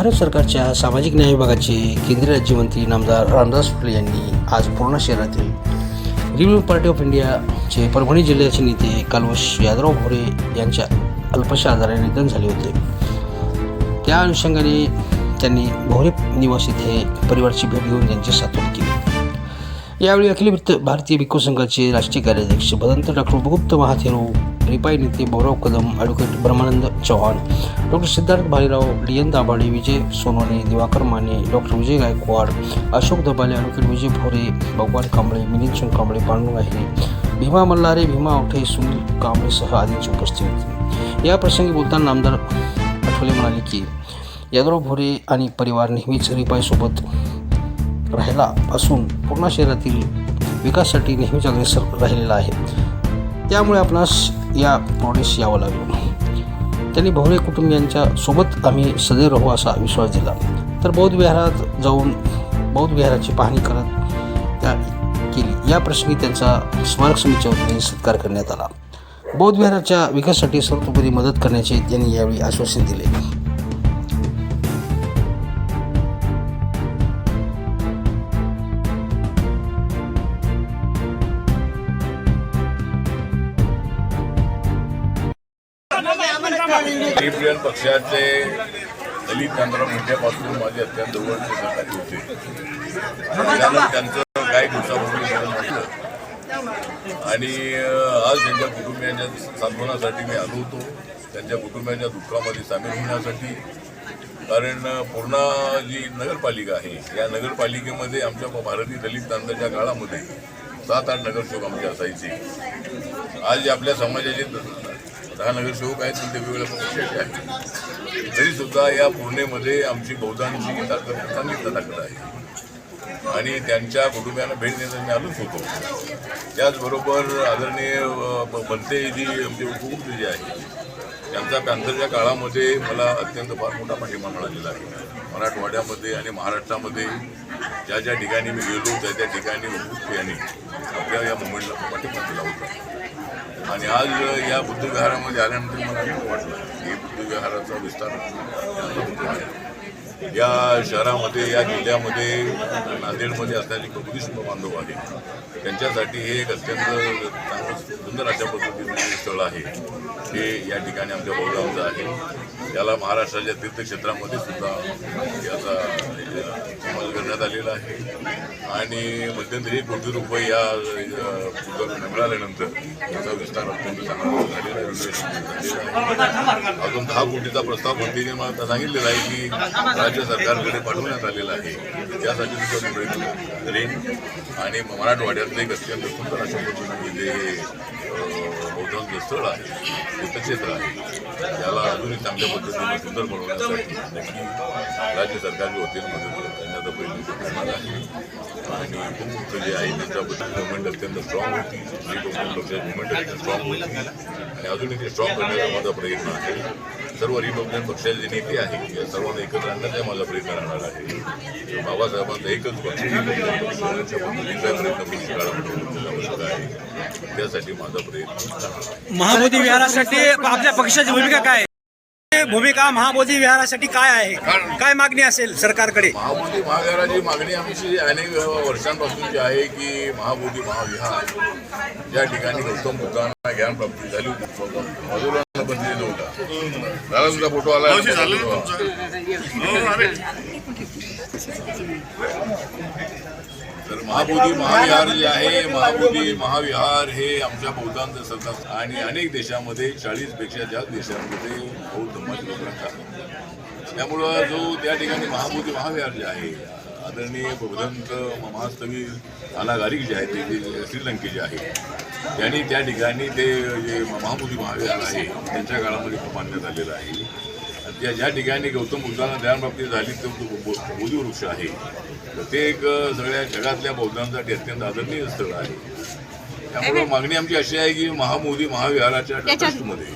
भारत सरकारच्या सामाजिक न्याय विभागाचे केंद्रीय राज्यमंत्री नामदार रामदास फुले यांनी आज पूर्णा शहरातील रिपब्लिक पार्टी ऑफ इंडियाचे परभणी जिल्ह्याचे नेते कालवश यादवराव भोरे यांच्या अल्पशा आजाराने निधन झाले होते। त्या अनुषंगाने त्यांनी भोरे निवास येथे परिवाराची भेट घेऊन त्यांची सांत्वन केली। यावेळी अखिल भारतीय भिक्खू संघाचे राष्ट्रीय कार्याध्यक्ष भदंत डॉक्टर गुप्त महाथेरो, रिपाई नेते भाऊराव कदम, ॲडव्होकेट ब्रह्मानंद चव्हाण, डॉक्टर सिद्धार्थ भालेराव, डी.एन. दाभाडे, विजय सोनवणे, दिवाकर माने, डॉक्टर विजय गायकवाड, अशोक दबाले, ॲडव्होकेट विजय भोरे, भगवान कांबळे, मिलिंद सोनकांबळे, पांडू आहेरे, भीमा मल्हारे, भीमा आवठे, सुनील कांबळेसह आदींची उपस्थिती होती। या प्रसंगी बोलताना नामदार आठवले म्हणाले की यादवराव भोरे आणि परिवार नेहमीच रिपाईसोबत राहिला असून पूर्णा शहरातील विकासासाठी नेहमीच अग्रेसर राहिलेला आहे, त्यामुळे आपणास या प्रोडेस यावं लागलं। त्यांनी भोरे कुटुंबियांच्या सोबत आम्ही सदैव राहू असा विश्वास दिला। तर बौद्ध विहारात जाऊन बौद्ध विहाराची पाहणी केली। या प्रसंगी त्यांचा स्मारक समितीच्या वतीने सत्कार करण्यात आला। बौद्ध विहाराच्या विकासासाठी सर्वतोपरी मदत करण्याचे त्यांनी यावेळी आश्वासन दिले। टीपीएन पक्षाचे दलित आंदोलन मोठ्यापासून माझे अत्यंत जवळचे सहकारी होते। त्यांचं काही दिवसापूर्वी निधन झालं आणि आज त्यांच्या कुटुंबियांच्या सांत्वनासाठी मी आलो होतो, त्यांच्या कुटुंबियांच्या दुःखामध्ये सामील होण्यासाठी। कारण पूर्णा जी नगरपालिका आहे, या नगरपालिकेमध्ये आमच्या भारतीय दलित क्रांतीच्या काळामध्ये 7-8 नगरसेवक आमचे असायचे। आज आपल्या समाजाचे 10 नगरसेवक आहेत, पण ते वेगवेगळ्या पक्षाचे आहेत। तरीसुद्धा या पूर्णेमध्ये आमची बहुतांशी ताकद चांगली ताकद आहे आणि त्यांच्या कुटुंबियांना भेट देण्यासाठी मी आलोच होतो। त्याचबरोबर आदरणीय बनतेजी आमचे उपमुख्यमंत्री जे आहे, त्यांचा पॅन्थरच्या काळामध्ये मला अत्यंत फार मोठा पाठिंबा मिळालेला आहे। मराठवाड्यामध्ये आणि महाराष्ट्रामध्ये ज्या ज्या ठिकाणी मी गेलो त्या ठिकाणी यांनी आपल्या या मुवमेंटला पाठिंबा दिला होता। आणि आज या बुद्ध विहारामध्ये आल्यानंतर मला आनंद वाटला की बुद्ध विहाराचा विस्तार आहे। या शहरामध्ये, या जिल्ह्यामध्ये, नांदेडमध्ये असणारी बुद्धिस्ट बांधव आहे, त्यांच्यासाठी हे एक अत्यंत चांगलं सुंदर अशा पद्धतीचे स्थळ आहे हे या ठिकाणी आमच्या बौद्धांचं आहे। त्याला महाराष्ट्राच्या तीर्थक्षेत्रामध्ये सुद्धा याचा समावेश करण्यात आलेला आहे आणि मध्यंतरी 1 कोटी रुपये या बुद्धांना मिळाल्यानंतर त्याचा विस्तार अत्यंत चांगला झालेला आहे। अजून 10 कोटीचा प्रस्ताव मंत्रीने मला सांगितलेला आहे की राज्य सरकारकडे पाठवण्यात आलेला आहे, त्यासाठी सुद्धा प्रयत्न करेन। आणि मराठवाड्यातलं एक अत्यंत सुंदर अशा पद्धतीने बौद्धांचं स्थळ आहे, तीर्थक्षेत्र आहे, त्याला अजूनही चांगल्या पद्धतीने सुंदर बनवण्यासाठी नक्की राज्य सरकारच्या वतीने मदत करण्याचा प्रयत्न करणार आहे। आणि उपमुख्य जे आहे त्यांच्याबद्दल मुवमेंट अत्यंत स्ट्रॉंग होती, मुवमेंट अत्यंत स्ट्रॉंग होती आणि अजूनही ते स्ट्रॉंग करण्याचा माझा प्रयत्न आहे। सर्व रिपब्लिकन पक्षाचे जे नेते आहेत या सर्वांना एकत्र आणण्याचा माझा प्रयत्न राहणार आहे। बाबासाहेबांचा एकच पक्ष पद्धतीचा प्रयत्न आवश्यक आहे, त्यासाठी माझा प्रयत्न। महाबोधी विहारासाठी आपल्या पक्षाची भूमिका काय? भूमिका महाबोधी विहारासाठी काय आहे, काय मागणी असेल सरकारकडे? महाबोधी महाविहाराची मागणी आमची अनेक वर्षांपासूनची आहे की महाबोधी महाविहार ज्या ठिकाणी गौतम बुद्धांना ज्ञानप्राप्ती झाली होती, मजुरांना बंदिलेलं होता, झाला तुमचा फोटो आला। तर महाबोधी महाविहार जे आहे, महाबोधी महाविहार हे आमच्या बौद्धांचं सरकार आणि अनेक देशामध्ये 40पेक्षा जास्त देशांमध्ये बौद्ध धर्माचे लोक राहतात। त्यामुळं जो त्या ठिकाणी महाबोधी महाविहार जे आहे, आदरणीय भगवंत महास्तवी अनागारिक जे आहे ते श्रीलंकेचे आहे, त्यांनी त्या ठिकाणी ते जे महाबोधी महाविहार आहे त्यांच्या काळामध्ये बांधण्यात आलेलं आहे। ज्या ठिकाणी गौतम बुद्धांना ज्ञानप्राप्ती झाली तो बोधी वृक्ष आहे, तर ते एक सगळ्या जगातल्या बौद्धांसाठी अत्यंत आदरणीय स्थळ आहे। त्यामुळे मागणी आमची अशी आहे की महाबोधी महाविहाराच्या ट्रस्टमध्ये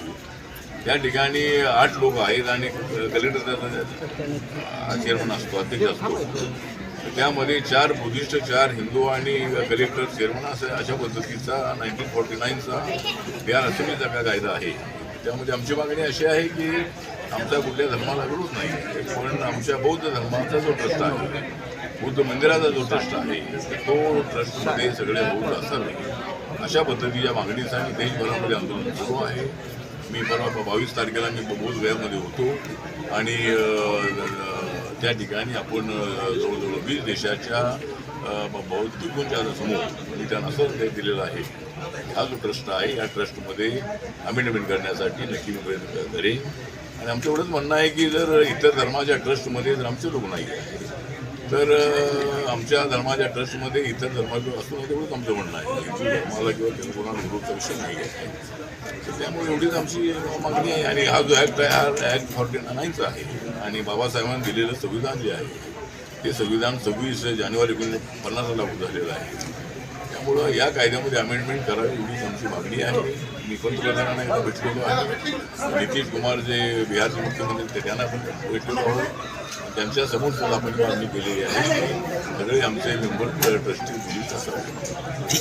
त्या ठिकाणी 8 लोक आहेत आणि कलेक्टर चेअरमन असतो, अध्यक्ष असतो। त्यामध्ये 4 बुद्धिस्ट, 4 हिंदू आणि कलेक्टर चेअरमन अशा पद्धतीचा 1949चा बिहार असेंब्लीचा कायदा आहे। त्यामध्ये आमची मागणी अशी आहे की आमचा कुठल्या धर्माला विरोध नाही, पण आमच्या बौद्ध धर्माचा जो ट्रस्ट आहे, बुद्ध मंदिराचा जो ट्रस्ट आहे, तो ट्रस्टमध्ये सगळे बौद्ध असावे अशा पद्धतीच्या मागणीसाठी देशभरामध्ये आंदोलन सुरू आहे. मी परवा 22 तारखेला मी बोधगयामध्ये होतो आणि त्या ठिकाणी आपण जवळजवळ 20 देशाच्या बौद्धिकांच्या समोर मी त्यांना असं दिलेलं आहे. हा जो ट्रस्ट आहे या ट्रस्टमध्ये अमेंडमेंट करण्यासाठी नक्की मी प्रयत्न करेन. आणि आमचं एवढंच म्हणणं आहे की जर इतर धर्माच्या ट्रस्टमध्ये जर आमचे लोक नाही आहे तर आमच्या धर्माच्या ट्रस्टमध्ये इतर धर्माचे असू नये तेवढंच आमचं म्हणणं आहे. हिंदू धर्माला किंवा त्यांना कोणाला विरोधचा विषय नाही आहे. तर त्यामुळे एवढीच आमची मागणी आहे. आणि हा जो ॲक्ट आहे हा ॲक्ट 49 आहे आणि बाबासाहेबांनी दिलेलं संविधान जे आहे ते संविधान 26 जानेवारी 1950 लागू झालेलं आहे. त्यामुळं या कायद्यामध्ये अमेंडमेंट करावी एवढीच आमची मागणी आहे. मी पंतप्रधानांना एकदा भेटलेलो आहे. नितीश कुमार जे बिहारचे मुख्यमंत्री त्यांना पण भेटलेलो आहोत. त्यांच्यासमोर सुद्धा आपण मागणी केलेली आहे. सगळे आमचे मेंबर ट्रस्टी पोलीस असावे.